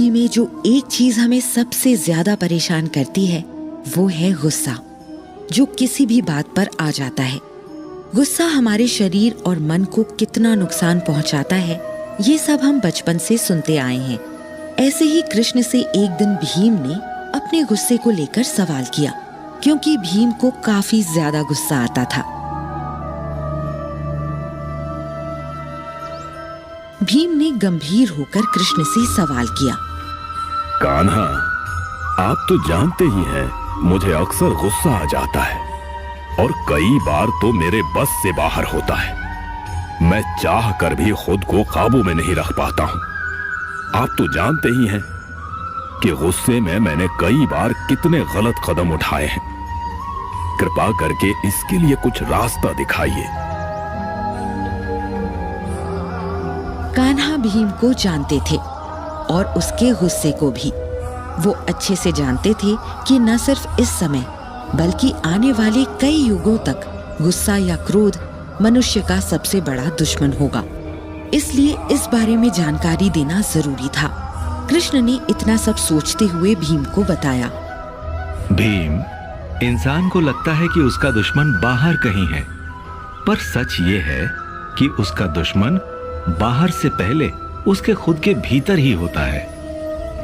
में जो एक चीज हमें सबसे ज्यादा परेशान करती है वो है गुस्सा, जो किसी भी बात पर आ जाता है। गुस्सा हमारे शरीर और मन को कितना नुकसान पहुंचाता है, ये सब हम बचपन से सुनते आए हैं। ऐसे ही कृष्ण से एक दिन भीम ने अपने गुस्से को लेकर सवाल किया, क्योंकि भीम को काफी ज्यादा गुस्सा आता था। भीम ने गंभीर होकर कृष्ण से सवाल किया, कान्हा, आप तो जानते ही हैं मुझे अक्सर गुस्सा आ जाता है और कई बार तो मेरे बस से बाहर होता है। मैं चाह कर भी खुद को काबू में नहीं रख पाता हूं। आप तो जानते ही हैं कि गुस्से में मैंने कई बार कितने गलत कदम उठाए हैं। कृपा करके इसके लिए कुछ रास्ता दिखाइए। कान्हा भीम को जानते थे और उसके गुस्से को भी। वो अच्छे से जानते थे कि न सिर्फ इस समय बल्कि आने वाले कई युगों तक गुस्सा या क्रोध मनुष्य का सबसे बड़ा दुश्मन होगा। इसलिए इस बारे में जानकारी देना जरूरी था। कृष्ण ने इतना सब सोचते हुए भीम को बताया, भीम, इंसान को लगता है कि उसका दुश्मन बाहर कहीं है, पर सच ये है कि उसका दुश्मन बाहर से पहले उसके खुद के भीतर ही होता है।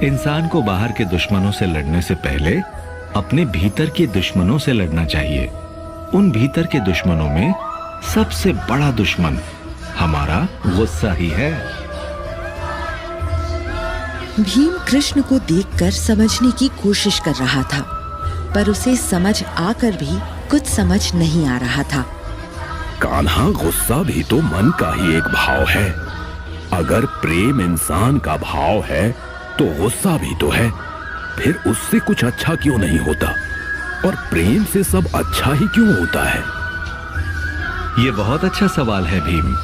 इंसान को बाहर के दुश्मनों से लड़ने से पहले अपने भीतर के दुश्मनों से लड़ना चाहिए। उन भीतर के दुश्मनों में सबसे बड़ा दुश्मन हमारा गुस्सा ही है। भीम कृष्ण को देखकर समझने की कोशिश कर रहा था, पर उसे समझ आकर भी कुछ समझ नहीं आ रहा था। कान्हा, गुस्सा भी तो मन का ही एक भाव है। अगर प्रेम इंसान का भाव है तो गुस्सा भी तो है। फिर उससे कुछ अच्छा क्यों नहीं होता? और प्रेम से सब अच्छा ही क्यों होता है? ये बहुत अच्छा सवाल है भीम।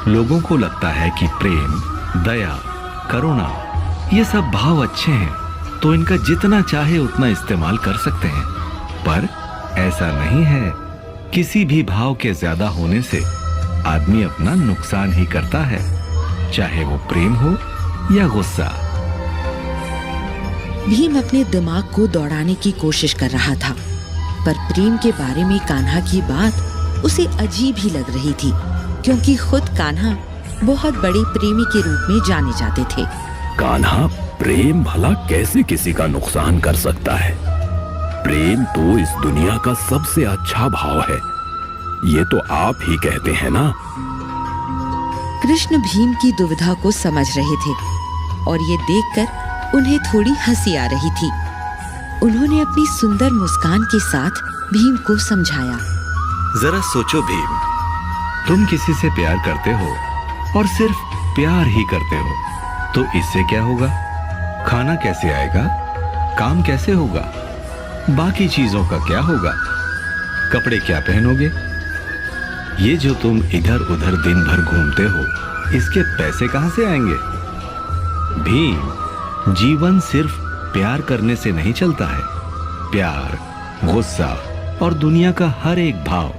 लोगों को लगता है कि प्रेम, दया, करुणा ये सब भाव अच्छे हैं तो इनका जितना चाहे उतना इस्तेमाल कर सकते हैं, पर ऐसा नहीं है। किसी भी भाव के ज्यादा होने से आदमी अपना नुकसान ही करता है, चाहे वो प्रेम हो या गुस्सा। भीम अपने दिमाग को दौड़ाने की कोशिश कर रहा था, पर प्रेम के बारे में कान्हा की बात उसे अजीब ही लग रही थी, क्योंकि खुद कान्हा बहुत बड़े प्रेमी के रूप में जाने जाते थे। कान्हा, प्रेम भला कैसे किसी का नुकसान कर सकता है? प्रेम तो इस दुनिया का सबसे अच्छा भाव है, ये तो आप ही कहते हैं ना। कृष्ण भीम की दुविधा को समझ रहे थे और ये देखकर उन्हें थोड़ी हंसी आ रही थी। उन्होंने अपनी सुंदर मुस्कान के साथ भीम को समझाया, जरा सोचो भीम, तुम किसी से प्यार करते हो और सिर्फ प्यार ही करते हो, तो इससे क्या होगा? खाना कैसे आएगा? काम कैसे होगा? बाकी चीजों का क्या होगा? कपड़े क्या पहनोगे? ये जो तुम इधर उधर दिन भर घूमते हो, इसके पैसे कहां से आएंगे? भीम, जीवन सिर्फ प्यार करने से नहीं चलता है। प्यार, गुस्सा और दुनिया का हर एक भाव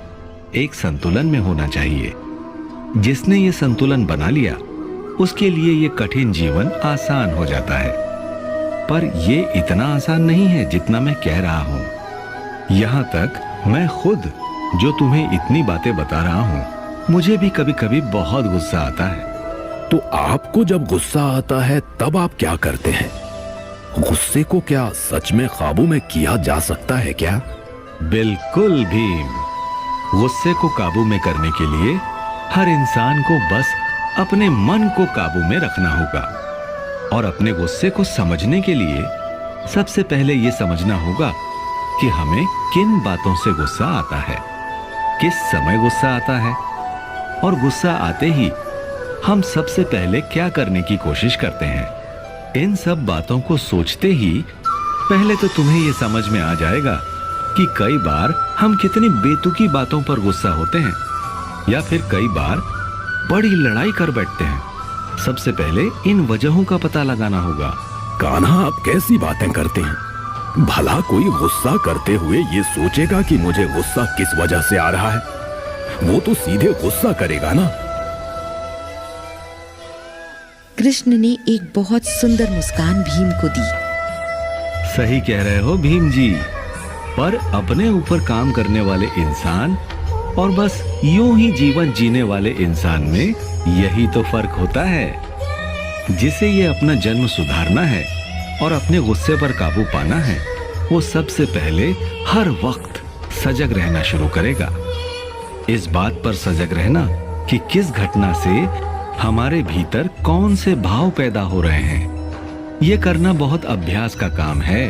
एक संतुलन में होना चाहिए। जिसने ये संतुलन बना लिया, उसके लिए ये कठिन जीवन आसान हो जाता है। पर ये इतना आसान नहीं है जितना मैं कह रहा हूं। यहां तक मैं खुद जो तुम्हें इतनी बातें बता रहा हूं, मुझे भी कभी कभी बहुत गुस्सा आता है। तो आपको जब गुस्सा आता है तब आप क्या करते हैं? गुस्से को क्या सच में काबू में किया जा सकता है क्या? बिल्कुल भीम, गुस्से को काबू में करने के लिए हर इंसान को बस अपने मन को काबू में रखना होगा। और अपने गुस्से को समझने के लिए सबसे पहले ये समझना होगा कि हमें किन बातों से गुस्सा आता है, किस समय गुस्सा आता है, और गुस्सा आते ही हम सबसे पहले क्या करने की कोशिश करते हैं। इन सब बातों को सोचते ही पहले तो तुम्हें यह समझ में आ जाएगा कि कई बार हम कितनी बेतुकी बातों पर गुस्सा होते हैं, या फिर कई बार बड़ी लड़ाई कर बैठते हैं। सबसे पहले इन वजहों का पता लगाना होगा। कान्हा, आप कैसी बातें करते हैं? भला कोई गुस्सा करते हुए ये सोचेगा कि मुझे गुस्सा किस वजह से आ रहा है? वो तो सीधे गुस्सा करेगा ना। कृष्ण ने एक बहुत सुंदर मुस्कान भीम को दी। सही कह रहे हो भीम जी, पर अपने ऊपर काम करने वाले इंसान और बस यूं ही जीवन जीने वाले इंसान में यही तो फर्क होता है। जिसे ये अपना जन्म सुधारना है और अपने गुस्से पर काबू पाना है, वो सबसे पहले हर वक्त सजग रहना शुरू करेगा। इस बात पर सजग रहना कि किस घटना से हमारे भीतर कौन से भाव पैदा हो रहे हैं, ये करना बहुत अभ्यास का काम है।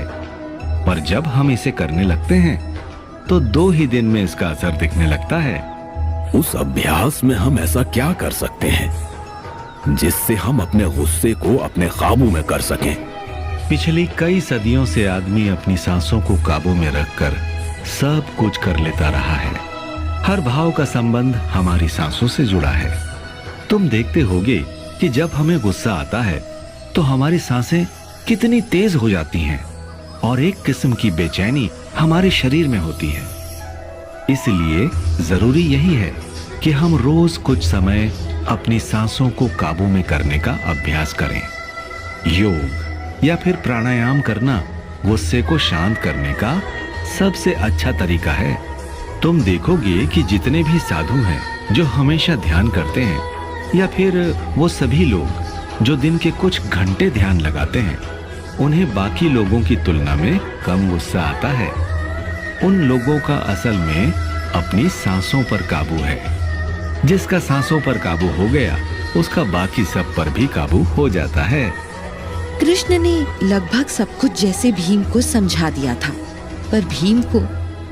पर जब हम इसे करने लगते हैं तो 2 ही दिन में इसका असर दिखने लगता है। उस अभ्यास में हम ऐसा क्या कर सकते हैं जिससे हम अपने गुस्से को अपने काबू में कर सकें? पिछली कई सदियों से आदमी अपनी सांसों को काबू में रखकर सब कुछ कर लेता रहा है। हर भाव का संबंध हमारी सांसों से जुड़ा है। तुम देखते होगे कि जब हमें गुस्सा आता है तो हमारी सांसें कितनी तेज हो जाती हैं और एक किस्म की बेचैनी हमारे शरीर में होती है। इसलिए जरूरी यही है कि हम रोज कुछ समय अपनी सांसों को काबू में करने का अभ्यास करें। योग या फिर प्राणायाम करना गुस्से को शांत करने का सबसे अच्छा तरीका है। तुम देखोगे कि जितने भी साधु हैं जो हमेशा ध्यान करते हैं, या फिर वो सभी लोग जो दिन के कुछ घंटे ध्यान लगाते हैं, उन्हें बाकी लोगों की तुलना में कम गुस्सा आता है। उन लोगों का असल में अपनी सांसों पर काबू है। जिसका सांसों पर काबू हो गया, उसका बाकी सब पर भी काबू हो जाता है। कृष्ण ने लगभग सब कुछ जैसे भीम को समझा दिया था, पर भीम को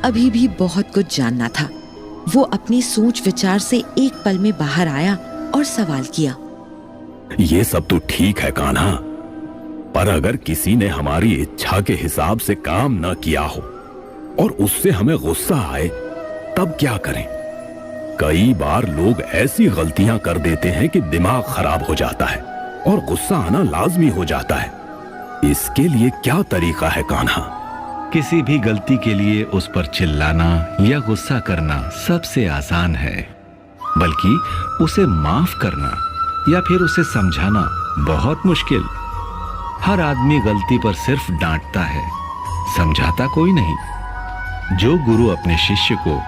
अभी भी बहुत कुछ जानना था। वो अपनी सोच विचार से एक पल में बाहर आया और सवाल किया। ये सब तो ठीक है कान्हा, पर अगर किसी ने हमारी इच्छा के हिसाब से काम न किया हो और उससे हमें गुस्सा आए, तब क्या करें? कई बार लोग ऐसी गलतियां कर देते हैं कि दिमाग खराब हो जाता है और गुस्सा आना लाजमी हो जाता है। इसके लिए क्या तरीका है कान्हा? किसी भी गलती के लिए उस पर चिल्लाना या गुस्सा करना सबसे आसान है, बल्कि उसे माफ करना या फिर उसे समझाना बहुत मुश्किल। हर आदमी गलती पर सिर्फ डांटता है, समझाता कोई नहीं। जो गुरु अपने शिष्य को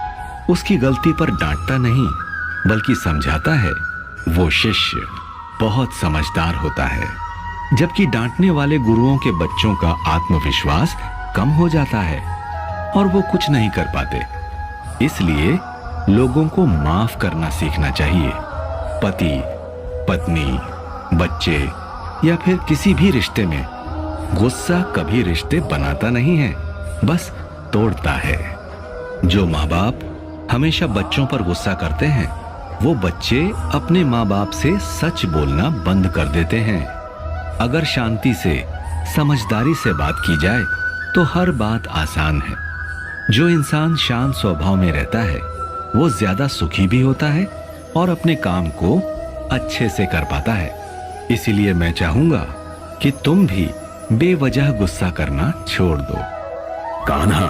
उसकी गलती पर डांटता नहीं बल्कि समझाता है, वो शिष्य बहुत समझदार होता है। जबकि डांटने वाले गुरुओं के बच्चों का आत्मविश्वास कम हो जाता है और वो कुछ नहीं कर पाते। इसलिए लोगों को माफ करना सीखना चाहिए। पति, पत्नी, बच्चे या फिर किसी भी रिश्ते में गुस्सा कभी रिश्ते बनाता नहीं है, बस तोड़ता है। जो माँ बाप हमेशा बच्चों पर गुस्सा करते हैं, वो बच्चे अपने माँ बाप से सच बोलना बंद कर देते हैं। अगर शांति से, समझदारी से बात की जाए तो हर बात आसान है। जो इंसान शांत स्वभाव में रहता है, वो ज्यादा सुखी भी होता है और अपने काम को अच्छे से कर पाता है। इसीलिए मैं चाहूंगा कि तुम भी बेवजह गुस्सा करना छोड़ दो। कान्हा,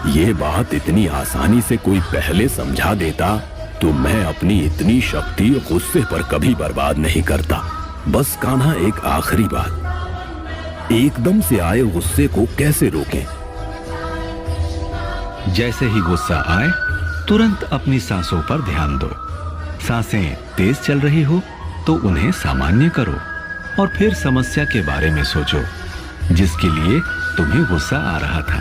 ये बात इतनी आसानी से कोई पहले समझा देता तो मैं अपनी इतनी शक्ति गुस्से पर कभी बर्बाद नहीं करता। बस कान्हा, एक आखिरी बात, एकदम से आए गुस्से को कैसे रोकें? जैसे ही गुस्सा आए, तुरंत अपनी सांसों पर ध्यान दो। सांसें तेज चल रही हो तो उन्हें सामान्य करो और फिर समस्या के बारे में सोचो जिसके लिए तुम्हें गुस्सा आ रहा था।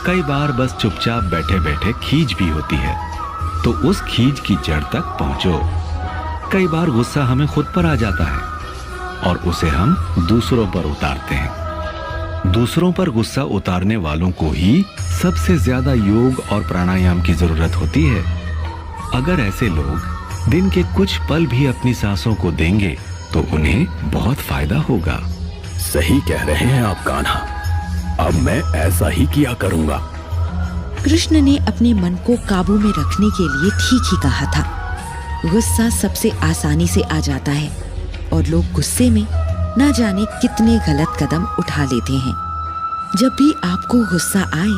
कई बार बस चुपचाप बैठे बैठे खीज भी होती है, तो उस खीज की जड़ तक पहुंचो। कई बार गुस्सा हमें खुद पर आ जाता है और उसे हम दूसरों पर उतारते हैं। दूसरों पर गुस्सा उतारने वालों को ही सबसे ज्यादा योग और प्राणायाम की जरूरत होती है। अगर ऐसे लोग दिन के कुछ पल भी अपनी सांसों को देंगे तो उन्हें बहुत फायदा होगा। सही कह रहे हैं आप कान्हा, अब मैं ऐसा ही किया करूंगा। कृष्ण ने अपने मन को काबू में रखने के लिए ठीक ही कहा था। गुस्सा सबसे आसानी से आ जाता है और लोग गुस्से में न जाने कितने गलत कदम उठा लेते हैं। जब भी आपको गुस्सा आए,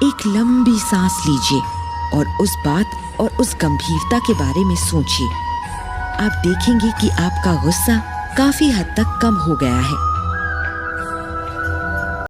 एक लंबी सांस लीजिए और उस बात और उस गंभीरता के बारे में सोचिए। आप देखेंगे कि आपका गुस्सा काफी हद तक कम हो गया है।